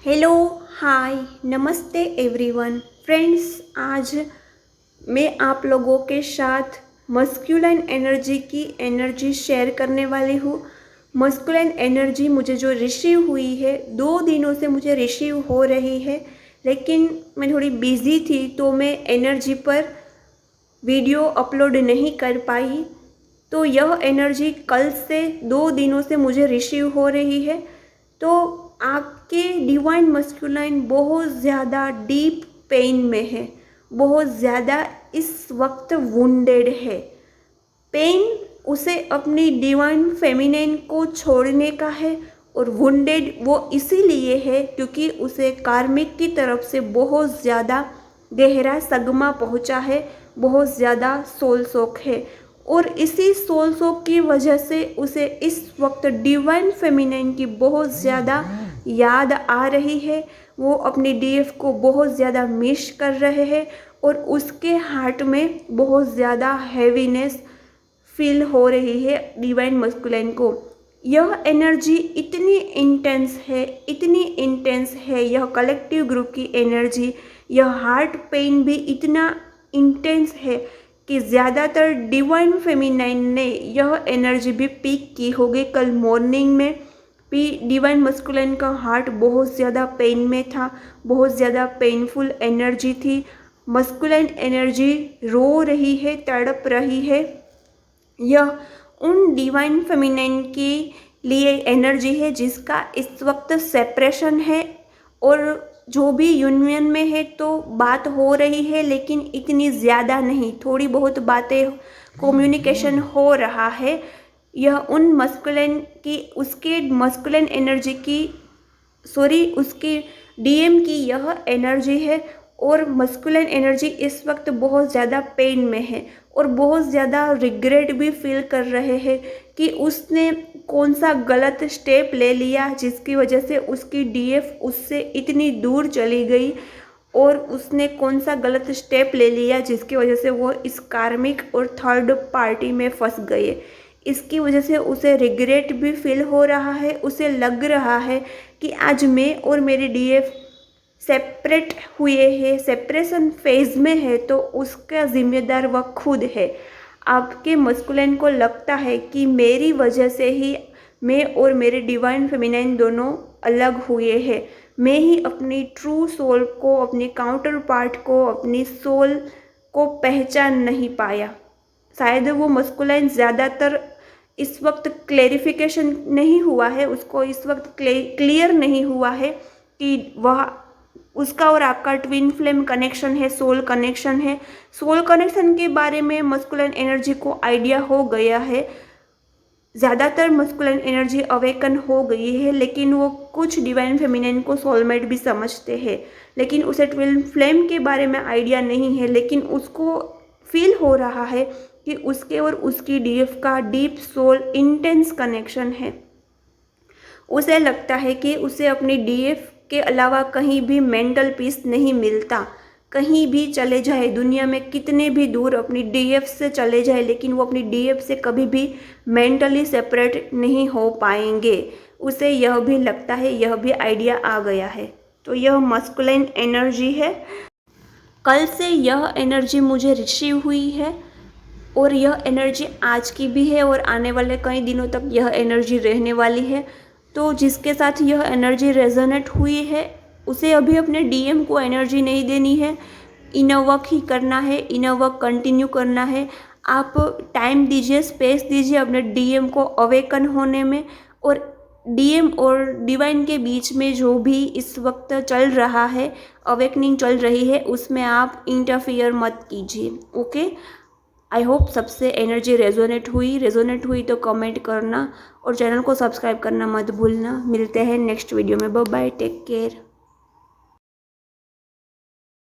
Hello, हाय, नमस्ते everyone. Friends, आज मैं आप लोगों के साथ मस्कुलिन एनर्जी की एनर्जी शेयर करने वाली हूँ। मस्कुलिन एनर्जी मुझे जो रिसीव हुई है, 2 दिनों से मुझे रिसीव हो रही है, लेकिन मैं थोड़ी बिज़ी थी तो मैं एनर्जी पर वीडियो अपलोड नहीं कर पाई। तो यह एनर्जी कल से 2 दिनों से मुझे रिसीव हो रही है। तो आपके डिवाइन मस्कुलाइन बहुत ज़्यादा डीप पेन में है, बहुत ज़्यादा इस वक्त वुंडेड है। पेन उसे अपनी डिवाइन फेमिनिन को छोड़ने का है और वुंडेड वो इसीलिए है क्योंकि उसे कार्मिक की तरफ से बहुत ज़्यादा गहरा सदमा पहुंचा है, बहुत ज़्यादा सोल शॉक है और इसी सोल शॉक की वजह से उसे इस वक्त डिवाइन फेमिनिन की बहुत ज़्यादा याद आ रही है। वो अपनी डीएफ को बहुत ज़्यादा मिस कर रहे हैं और उसके हार्ट में बहुत ज़्यादा हैवीनेस फील हो रही है डिवाइन मस्कुलाइन को। यह एनर्जी इतनी इंटेंस है, इतनी इंटेंस है, यह कलेक्टिव ग्रुप की एनर्जी, यह हार्ट पेन भी इतना इंटेंस है कि ज़्यादातर डिवाइन फेमिनाइन ने यह एनर्जी भी पीक की होगी। कल मॉर्निंग में भी डिवाइन मस्कुलाइन का हार्ट बहुत ज़्यादा पेन में था, बहुत ज़्यादा पेनफुल एनर्जी थी। मस्कुलाइन एनर्जी रो रही है, तड़प रही है। यह उन डिवाइन फेमिनाइन के लिए एनर्जी है जिसका इस वक्त सेपरेशन है और जो भी यूनियन में है तो बात हो रही है, लेकिन इतनी ज़्यादा नहीं, थोड़ी बहुत बातें कम्युनिकेशन हो रहा है। यह उन मस्कुलिन की, उसके मस्कुलिन एनर्जी की, उसकी डीएम की यह एनर्जी है और मस्कुलिन एनर्जी इस वक्त बहुत ज़्यादा पेन में है और बहुत ज़्यादा रिग्रेट भी फील कर रहे हैं कि उसने कौन सा गलत स्टेप ले लिया जिसकी वजह से उसकी डीएफ उससे इतनी दूर चली गई और उसने कौन सा गलत स्टेप ले लिया जिसकी वजह से वो इस कार्मिक और थर्ड पार्टी में फंस गए। इसकी वजह से उसे रिग्रेट भी फील हो रहा है। उसे लग रहा है कि आज मैं और मेरी डीएफ सेपरेट हुए हैं, सेपरेशन फेज में है, तो उसका जिम्मेदार वह खुद है। आपके मस्कुलिन को लगता है कि मेरी वजह से ही मैं और मेरे डिवाइन फेमिनाइन दोनों अलग हुए हैं। मैं ही अपनी ट्रू सोल को, अपनी काउंटर पार्ट को, अपनी सोल को पहचान नहीं पाया। शायद वो मस्कुलाइन ज़्यादातर इस वक्त क्लेरिफिकेशन नहीं हुआ है, उसको इस वक्त क्लियर नहीं हुआ है कि वह उसका और आपका ट्विन फ्लेम कनेक्शन है, सोल कनेक्शन है। सोल कनेक्शन के बारे में मस्कुलाइन एनर्जी को आइडिया हो गया है। ज़्यादातर मस्कुलाइन एनर्जी अवेकन हो गई है, लेकिन वो कुछ डिवाइन फेमिनिन को सोलमेट भी समझते हैं, लेकिन उसे ट्विन फ्लेम के बारे में आइडिया नहीं है। लेकिन उसको फील हो रहा है कि उसके और उसकी डीएफ का डीप सोल इंटेंस कनेक्शन है। उसे लगता है कि उसे अपनी डीएफ के अलावा कहीं भी मेंटल पीस नहीं मिलता। कहीं भी चले जाए, दुनिया में कितने भी दूर अपनी डीएफ से चले जाए, लेकिन वो अपनी डीएफ से कभी भी मेंटली सेपरेट नहीं हो पाएंगे। उसे यह भी लगता है, यह भी आइडिया आ गया है। तो यह मस्कुलाइन एनर्जी है। कल से यह एनर्जी मुझे रिसीव हुई है और यह एनर्जी आज की भी है और आने वाले कई दिनों तक यह एनर्जी रहने वाली है। तो जिसके साथ यह एनर्जी रेजोनेट हुई है उसे अभी अपने डीएम को एनर्जी नहीं देनी है, इनर वर्क ही करना है, इनर वर्क कंटिन्यू करना है। आप टाइम दीजिए, स्पेस दीजिए अपने डीएम को अवेकन होने में, और डीएम और डिवाइन के बीच में जो भी इस वक्त चल रहा है, अवेकनिंग चल रही है, उसमें आप इंटरफियर मत कीजिए। ओके, आई होप सबसे एनर्जी रेजोनेट हुई तो कमेंट करना और चैनल को सब्सक्राइब करना मत भूलना। मिलते हैं नेक्स्ट वीडियो में। Bye bye, take care.